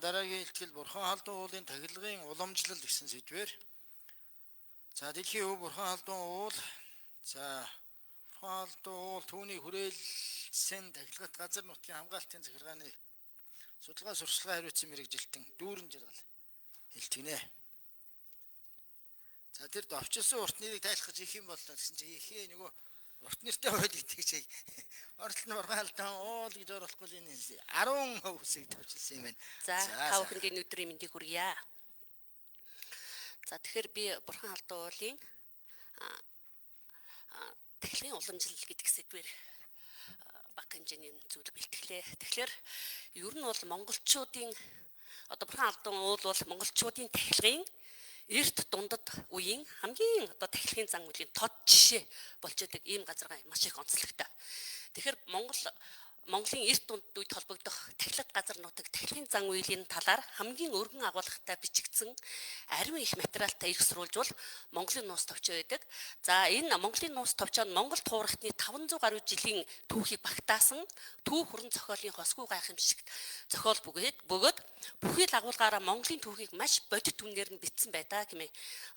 дараагийн хэлтгэл Бурхан халдун уулын тахилгын уламжлал гэсэн сэдвээр. За дэлхийн өв Бурхан халдун уул. За Бурхан халдун уул түүний хүрээлсэн тахилгат газар нутгийн хамгаалтын захиргааны судалгаа сурчлагын хариуцсан мэрэгжилтэн дүүрэн жаргал хэлтгэнэ. За тэр довчилсан урт нэрийг тайлхаж их юм боллоо гэсэн чи ихээ нөгөө урт нэртэй хууль гэдэг чиг оролт нь Бурхан халдун уул гэж оруулахгүй л энэ 10 үсэг довчилсан юм байна. За та бүхэнд өдрийн мэндийг хүргье. За тэгэхээр би Бурхан халдун уулын тахилгын уламжлал гэдэг сэдвээр баг хэмжээний зүйл бэлтгэлээ. Тэгэхээр ер нь бол монголчуудын Бурхан халдун уул бол монголчуудын тахилгын эрт дундад үеийн хамгийн тахилгын зан үйлийн тод жишээ болж байгаа ийм газар маш их онцлогтой. Тэгэхээр Монголын эрт дунд үед холбогдох тахилга газар нутаг тахилгын зан үйлийн талаар хамгийн өргөн агуулгатай бичигдсэн ариун их материалтай иргэсрүүлж Монголын нуус товчоо байдаг. За энэ Монголын нуус товчоо нь Монгол туурахтны 500 гаруй жилийн түүхийг багтаасан түүх хүрэн зохиолын хосгүй гайхамшигт зохиол бөгөөд бүхий л агуулгаараа Монголын түүхийг маш бодит үнээр нь бичсэн байдаа гэмээ.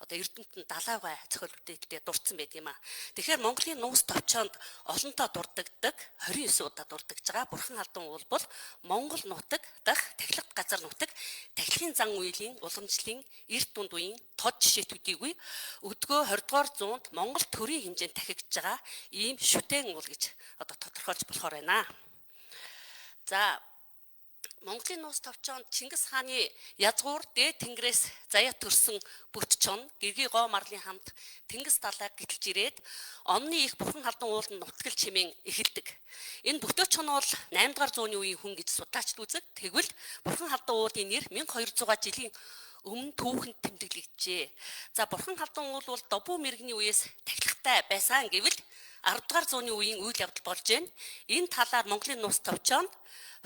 Эрдэмтэн далайгай зохиол бүтээлдээ дурдсан байт юм а. Тэгэхээр Монголын нуус товчоонд олонтоо дурддагдаг 29 удаа дурддаг Бурхан халдун уул бол Монгол нутаг дах тахилга газар нутаг тахилгын зан үйлийн уламжлалын эрт дунд үеийн тод жишээ төдийгүй өдгөө 20 дугаар зуунд Монгол төрийн хэмжээнд тахигдж байгаа ийм шүтэн уул гэж тодорхойлж болохоор байна. За Монголын нуус товчоонд Чингис хааны язгуур дээд тэнгэрээс заяа төрсөн бүт чон гэргий гоо марлын хамт Тэнгис далайг гитэлж ирээд онны их Бурхан халдун ууланд нутгал чимээн эхэлдэг. Энэ бүтөө чон бол 8 дугаар зууны үеийн хүн гэж судлаачд үзэг. Тэгвэл Бурхан халдун уулын нэр 1200 жилийн өмнө түүхэнд тэмдэглэгджээ. За Бурхан халдун уул бол Добуу мэргэний үеэс тахилгатай байсан гэвэл 10 дугаар зууны үеийн үйл явдал болж байна. Энэ талаар Монголын нуус товчоонд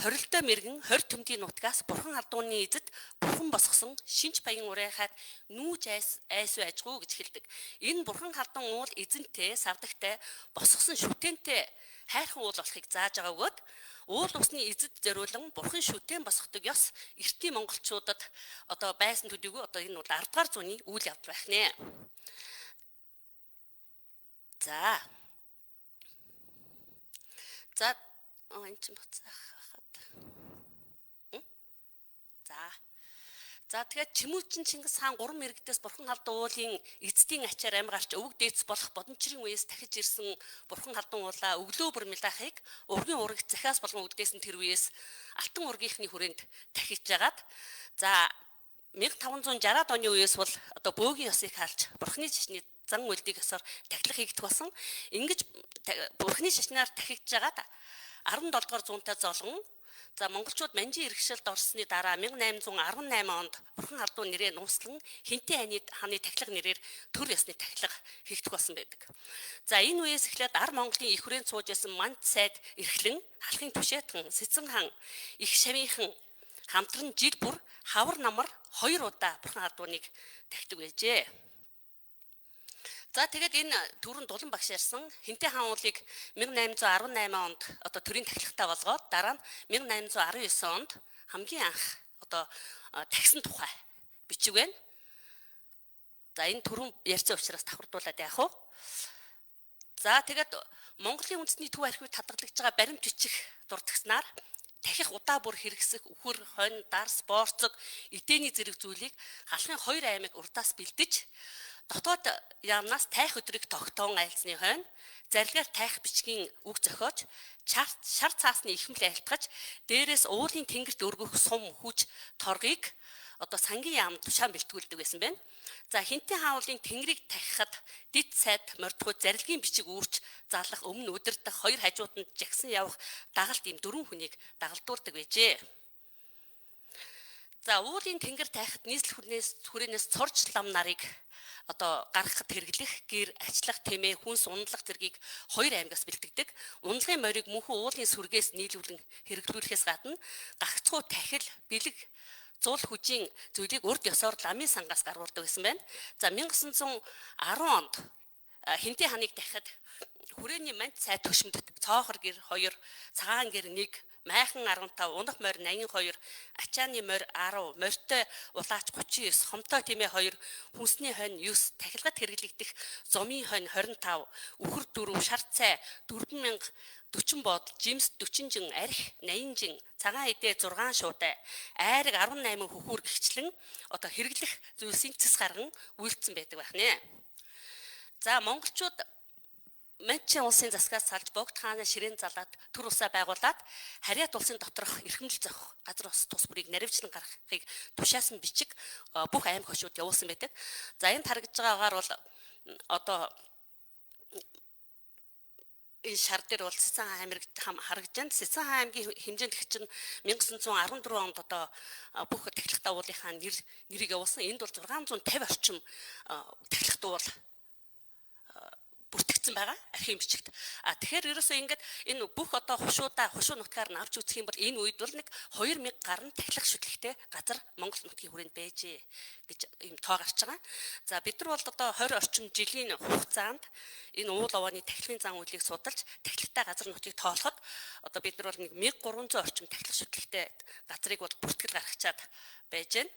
хорилтой мэргэн 20 төмдийн нутгаас Бурхан халдууны эзэд бурхан босгосон шинж баян урайхаад нүүж айсуу ажгүй гэж хэлдэг. Энэ Бурхан халдун уул эзэнтэй, савдагтай, босгосон шүтэнтэй хайрхан уул болохыг зааж байгаа бөгөөд уул усны эзэд зориулан Бурхан шүтэн босгодог ёс эртний монголчуудад байсан төдийгүй энэ бол 10 дугаар зууны үйл явдал байх нэ. За энэ ч буцаах. За тэгээд Чимүүлчин Чингис хаан 3 мэрэгдээс Бурхан халдун уулын эцдийн ачаар амьгарч өвөг дээдс болох бодончрын үеэс дахиж ирсэн Бурхан халдун уулаа өглөө бүр милахыг ургийн урагт захиас болгон үдгээсэн тэр үеэс алтан ургийнхны хүрээнд дахиж жагаад за 1560-аад оны үеэс бол бөөгийн ёсыг хаалж Бурханы шашны зан үйлдийг ёсоор тахилга хийгдэх болсон. Ингэж Бурханы шашнаар дахиж жагаад 17 дугаар зуунтай золгон за монголчууд манжийн иргэшилд орсны дараа 1818 онд Бурхан халдун нэрээ нууцлан Хинтээ хааны тахилга нэрээр төр ёсны тахилга хийгдэх болсон байдаг. За энэ үеэс эхлээд ар Монголын их хүрээнд сууж байсан манд сайд эрхлэн халахын түшээтхан Сэцэн хаан их шавийнхан хамтран жил бүр хавар намар 2 удаа Бурхан халдууныг тахидаг байжээ. За тэгээд энэ төрөн дулан багш ярьсан Хинтээ хаан уулыг 1818 онд төрийн тахилгатай болгоод дараа нь 1819 онд хамгийн анх тахисан тухай бичиг байна. За энэ төрөн ярьсан учраас давхардуулаад яах вэ? За тэгээд Монголын үндэсний төв архивд хадгалагдж байгаа баримт бичих дурдгснаар дахих удаа бүр хэрэгсэх үхэр, хонь, дарс, боорцог, эдээний зэрэг зүйлийг халахын 2 аймаг урдаас бэлдэж дотоод яамнаас тайх өдрийг тогтоон айлцны хойно зарилгаар тайх бичгийн үг зохиож шар цаасны ихмэл айлтгаж дээрээс уулын тэнгэрт өргөх сум хүч торгийг сангийн яам тушаан бэлтгүүлдэг байсан байна. За Хинтээ хаан уулын тэнгэрийг тахихад дид сайд мордгой зарилгийн бичиг үүрч залах өмнө өдөрдөх 2 хажууданд жагсан явах дагалт ийм 4 хүнийг дагалдуулдаг байжээ. За уулын тэнгэр тайхад нийслэл хүрээнээс цорж лам нарыг гаргахад хэрэглэх гэр ачлах тэмээ хүнс ундлах зэргийг 2 аймагаас бэлтгэдэг. Ундлагын морийг мөнхөн уулын сүргээс нийлүүлэн хэрэглүүлэхээс гадна гагцхүү тахил бэлэг зуул хүжийн зүйлийг урд ёсоор ламын сангаас гаргуулдаг гэсэн байна. За 1910 онд Хинтээ хааныг дахиад хүрээний манд сайд төшмөдөд цоохор гэр 2 цагаан гэр 1 майхан 15, унах морь 82, ачааны морь 10, морьтой улаач 39, хомтой тэмээ 2, хүнсний хонь 9, тахилгад хэрэглэгдэх зомын хонь 25, үхэр 4, шар цай 4000 40 бод, жимс 40 жин, арх 80 жин, цагаан эдээ 6 шуудай, айраг 18 хөхүүр гихчлэн одоо хэрэглэх зүйлсийн цэс гарган үйлдсэн байдаг байна. За монголчууд Манчин улсын засгаас салж богд хааны ширээн залаад төр усаа байгуулад харьяат улсын доторх эрхэмжил зохих газар ус тус бүрийг наривчлан гаргахыг тушаасан бичиг бүх аймаг хошууд явуулсан байдаг. За энд харагдж байгаагаар бол одоо энэ шар дээр бол Цэцэн хаан аймаг харагдж байна. Цэцэн хаан аймгийн хэмжээнд их чинь 1914 онд одоо бүх тахилгатай уулынхаа нэрийг явуулсан. Энд бол 650 орчим тахилгатай уул бүртгэгдсэн байгаа архив бичигт. Тэгэхээр ерөөсөө ингээд энэ бүх одоо хушуу нутгаар нь авч үзэх юм бол энэ үед бол нэг 2000 гаруй тахилга шүтлэгтэй газар Монгол нутгийн хүрээнд байжээ гэж юм тоо гарч байгаа. За бид нар бол одоо 20 орчим жилийн хугацаанд энэ уул овооны тахилгын зан үйлийг судалж тахилгатай газар нутгийг тоолоход одоо бид нар бол нэг 1300 орчим тахилга шүтлэгтэй газрыг бол бүртгэл гаргачаад байж байна.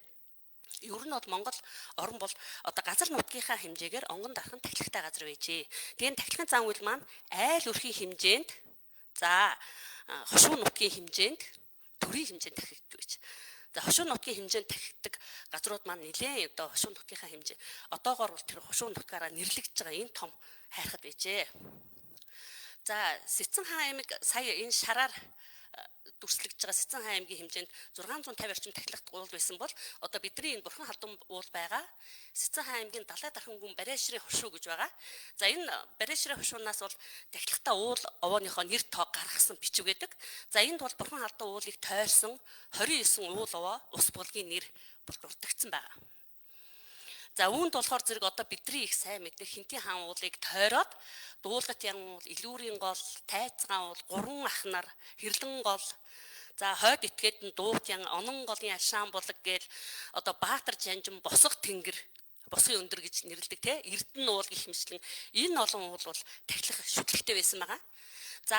Ер нь бол Монгол орн бол одоо газар нутгийнхаа хэмжээгээр онгон дархан тахилгатай газар байжээ. Тэгээд тахилгын зан үйл маань айл өрхийн хэмжээнд за хошуу нутгийн хэмжээнд төрийн хэмжээнд тахигддаг гэж. За хошуу нутгийн хэмжээнд тахигддаг газрууд маань нэлээд одоо хошуу нутгийнхаа хэмжээ одоогоор бол тэр хошуу нутгаараа нэрлэгдэж байгаа энэ том хайрхад байжээ. За Цэцэн хаан аймаг сая энэ шараар дүрслэгдэж байгаа Цэцэн хаан аймгийн хэмжээнд 650 орчим тахилгат уул байсан бол одоо бидний энэ Бурхан халдун уул байгаа Цэцэн хаан аймгийн далай дархан гүн Барайшрын хошуу гэж байгаа. За энэ Барайшрын хошуунаас бол тахилгатай уул овооныхоо нэр тоо гаргасан бичиг байдаг. За энд бол Бурхан халдун уулыг тойрсон 29 уул овоо ус булгийн нэр бол дурдгдсан байгаа. За үүнд болохоор зэрэг одоо бидний их сайн мэддэг Хинтийн хаан уулыг тойроод дуулгат ян уул, илүүрийн гол, тайцгаан уул, гурван ах нар, хэрлэн гол, за хойд этгээд нь дуугт ян, онон голын ашаан булаг гээл одоо Баатар жанжин, босго тэнгэр, босгын өндөр гэж нэрлэдэг те Эрдэнэ уул гэх мэтлэн энэ олон уул бол тахилга шүтлэгтэй байсан байгаа. За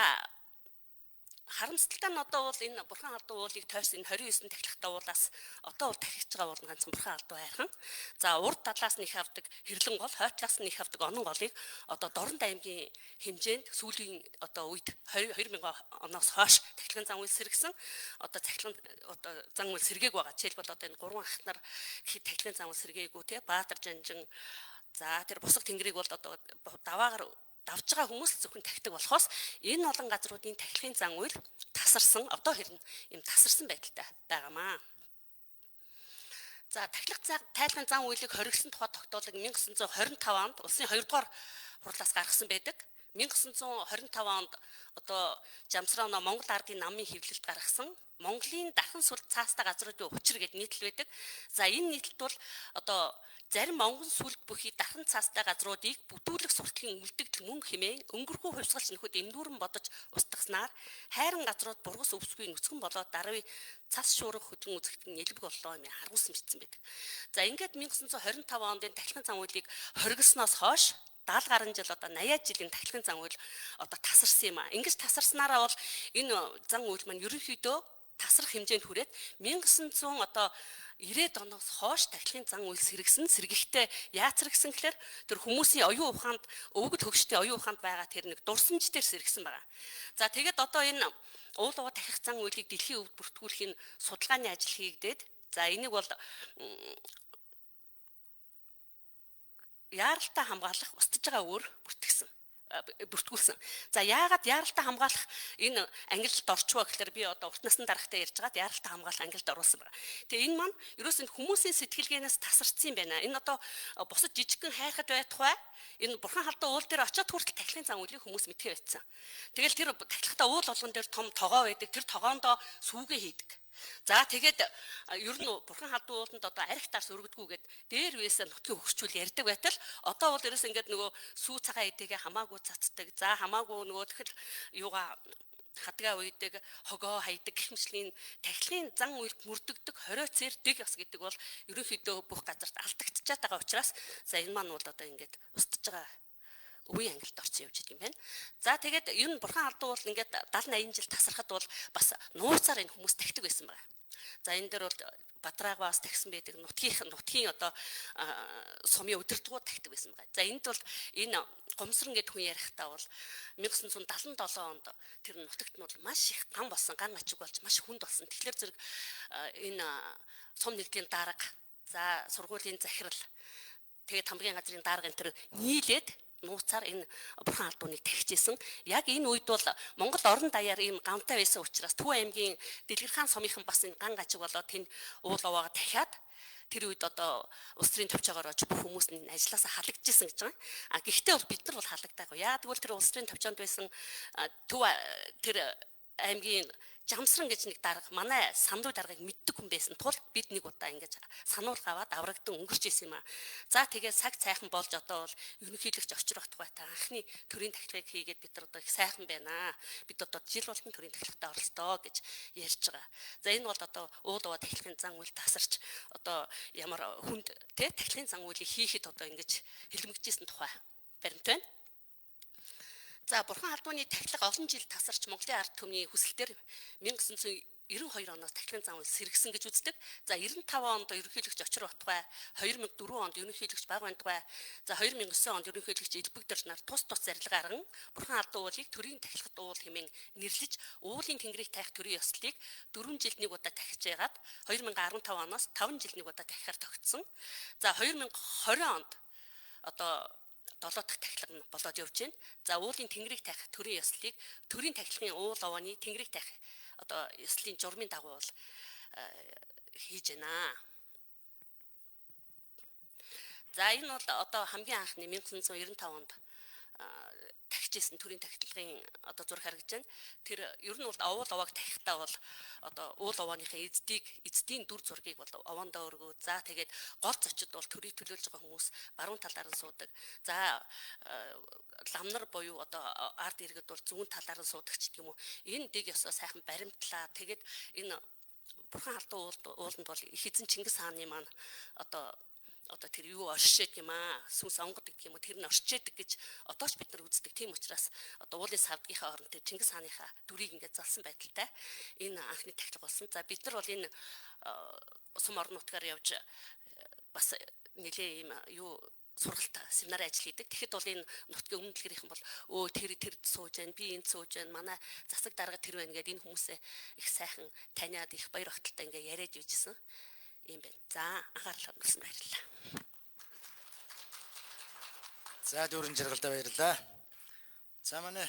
харамсалтай нь одоо бол энэ Бурхан халдун уулыг тойрсон энэ 29 тахилгатай уулаас одоо бол тахиж байгаа уул нь ганцхан Бурхан халдун айрхан. За урд талаас нь их авдаг хэрлэн гол, хойд талаас нь их авдаг онон голыг одоо Дорнод аймгийн хэмжээнд сүүлийн одоо үед 2000 оноос хойш тахилгын зан үйл сэргсэн. Одоо тахилгын одоо зан үйл сэргээг байгаа. Жишээлбэл одоо энэ гурван ах нар тахилгын зан үйл сэргээгүү те Баатар жанжин. За тэр бусаг тэнгэрийг бол одоо даваагаар давж байгаа хүмүүс л зөвхөн тахидаг болохоос энэ олон газруудын тахилгын зан үйл тасарсан одоо хэрнээ юм тасарсан байдалтай байгаамаа. За тахилгын зан үйлийг хоригсон тухай тогтоолыг 1925 онд улсын 2 дугаар хурлаас гаргасан байдаг. 1925 онд одоо Жамсраа Монгол ардын намын хэвлэлд гаргасан Монголын дархан сүлд цаастай газруудын учир гэдэг нийтлэл байдаг. За энэ нийтлэлд бол одоо зарим онгон сүлд бүхий дархан цаастай газруудыг бүтүүлэх сурталчилан үлдэгдэл мөн хэмээн өнгөрхөө хувьсгалч нөхөд эндүүрэн бодож устгаснаар хайран газрууд бургас өвсгүй нүцгэн болоод даруй цас шуурга хөдлөн үзэгдэх нэлбэг боллоо юм харуулсан бичсэн байдаг. За ингээд 1925 онд тахилгын зан үйлийг хоригсноос хойш 70 гаруй жил одоо 80 жилийн тахилгын зан үйл одоо тасарсан юм а. Ингэж тасарснараа бол энэ зан үйл маань ерөнхийдөө тасрах хэмжээнд хүрээд 1900 одоо 90-ад оноос хойш тахилгын зан үйл сэргэхдээ яацрагсан гэхээр тэр хүмүүсийн оюун ухаанд өвгөл хөгштэй оюун ухаанд байгаа тэр нэг дурсамж дээр сэргсэн байгаа. За тэгээд одоо энэ уул уул тахих зан үйлийг дэлхийн өвд бүртгүүлэхийн судалгааны ажил хийгдээд за энийг бол яаралтай хамгаалах устж байгаа өөр бүртгүүлсэн. За яагаад яаралтай хамгаалах энэ ангилалд орчвоо гэхээр би одоо урт насны дарагтай ярьж байгаад яаралтай хамгаалах ангилалд оруулсан байна. Тэгээ энэ маань ерөөс нь хүмүүсийн сэтгэлгээнээс тасарсан юм байна. Энэ одоо бусад жижигхэн хайхад байх бай. Энэ Бурхан халдун уул дээр очиод хүртэл тахилгын зан үйлийг хүмүүс мэдхээ байцсан. Тэгэл тэр тахилгатай уул болгон дээр том тогоо байдаг. Тэр тогоондоо сүүгээ хийдэг. За тэгээд ер нь Бурхан халдун ууланд одоо арх дарс өргөдгүүгээд дээр вээсээ нутгийн хөгжчүүл ярьдаг байтал одоо бол ерөөс ингээд нөгөө сүү цагаан эдэгээ хамаагүй цацдаг. За хамаагүй нөгөө тэгэхээр юугаа хадгаа үйдэг хогоо хайдаг гэх мэтлийн тахилгын зан үйлд мөрдөгдөг хорио цэрдэг бас гэдэг бол ерөнхийдөө бүх газарт алдагдчихад байгаа учраас за энэ маань бол одоо ингээд устж байгаа үеийн ангилалд орсон явж идэг юм байна. За тэгээд ер нь бурхан алдуу бол ингээд 70 80 жил тасрахад бол бас нууцаар энэ хүмүүс тахдаг байсан байна. За энэ дээр бол Бадраагаас тагсан байдаг нутгийн одоо сумын өдөрдгүүд тагдаг байсан байна. За энд бол энэ гомсрон гэдэг хүн ярихдаа бол 1977 онд тэр нутагт нь бол маш их ган болсон, ган ачиг болж маш хүнд болсон. Тэгэхээр зэрэг энэ сум нэгдлийн дарга, за сургуулийн захирал, тэгээд хамгийн газрын дарга энэ төр нийлээд нууцаар энэ бурхан алдууныг тархижсэн. Яг энэ үед бол Монгол орон даяар ийм гамтай байсан учраас Төв аймгийн Дэлгэр хаан сумынхан бас энэ ган ачиг болоод тэнд уул овоогоо дахиад тэр үед одоо улс төрийн төвчөөгөөр оч бүх хүмүүс нь ажилласаа халагдчихсан гэж байгаа. А гэхдээ бол бид нар бол халагдаагүй. Яг тэгвэл тэр улс төрийн төвчөнд байсан Төв тэр аймгийн Жамсран гэж нэг дарга, манай сандуу даргаыг мэддэг хүн байсан тул бид нэг удаа ингэж сануулга аваад аврагдан өнгөрч исэн юм аа. За тэгээд цаг цайхан болж одоо бол ерөнхийлөгч очрох тухай та анхны төрийн тахилгыг хийгээд бид нар одоо их сайхан байна. Бид одоо жил болгон төрийн тахилгад оролцоо гэж ярьж байгаа. За энэ бол одоо уул уваа тахилгын зан үйл тасарч одоо ямар хүнд тэ тахилгын зан үйлийг хийхэд одоо ингэж хэлмэгжсэн тухай баримт байна. За бурхан алдууны тахилга олон жил тасарч Монголын ард түмний хүсэлтээр 1992 оноос тахилгын зан үйл сэргсэн гэж үздэг. За 95 онд ерөнхийлөгч Очир Батбай, 2004 онд ерөнхийлөгч Багбанбай, за 2009 онд ерөнхийлөгч Элбэг нар тус зарилга арган бурхан алдуу уулыг төрийн тахилгад уул хэмээн нэрлэж уулын тэнгэрийг таах төрийн ёслолыг 4 жилд нэг удаа тахиж яагаад 2015 оноос 5 жилд нэг удаа тахихаар тогтсон. За 2020 онд одоо 7 дахь тахилга нь болоод явж байна. За уулын тэнгэрийг таах төрийн ёслолыг төрийн тахилгын уул овооны тэнгэрийг таах одоо ёслолын журмын дагуу бол хийж байна. За энэ бол одоо хамгийн анхны 1995 онд тахижсэн төрийн тахилгын одоо зураг харагдаж байна. Тэр ер нь бол уул овоог тахихтаа бол одоо уул овооныхын эцдийн дүр зургийг бол овоондоо өргөө. За тэгээд гол зочид бол төрийг төлөөлж байгаа хүмүүс баруун талаар нь суудаг. За ламнар буюу одоо ард иргэд бол зүүн талаар нь суудаг ч гэх юм уу. Энэ дэг ёсоо сайхан баримтлаа. Тэгээд энэ бурхан алдуу ууланд бол их эзэн Чингис хааны маань одоо тэр юу оршиж юм аа, сүнс онгод гэх юм уу, тэр нь орчээдэг гэж одоо ч бид нар үздэг. Тийм учраас одоо уулын савдгийнхаа оронд тэр Чингис хааныхаа дүрийг ингээд залсан байдалтай энэ анхны тахилга болсон. За бид нар бол энэ сум орон нутгаар явж бас нэлээ ийм юу сургалт семинар ажил хийдэг. Тэгэхэд бол энэ нутгийн өмнө дэлгэрийнхэн бол тэр сууж байна, би энд сууж байна, манай засаг дарга тэр байна гэдэг энэ хүмүүсээ их сайхан таниад их баяр хөтөлтэй ингээд яриад явжсэн юм байна. За анхаарал хандуулсан баярлалаа. За дөрвөн жаргалтай баярлалаа. За манай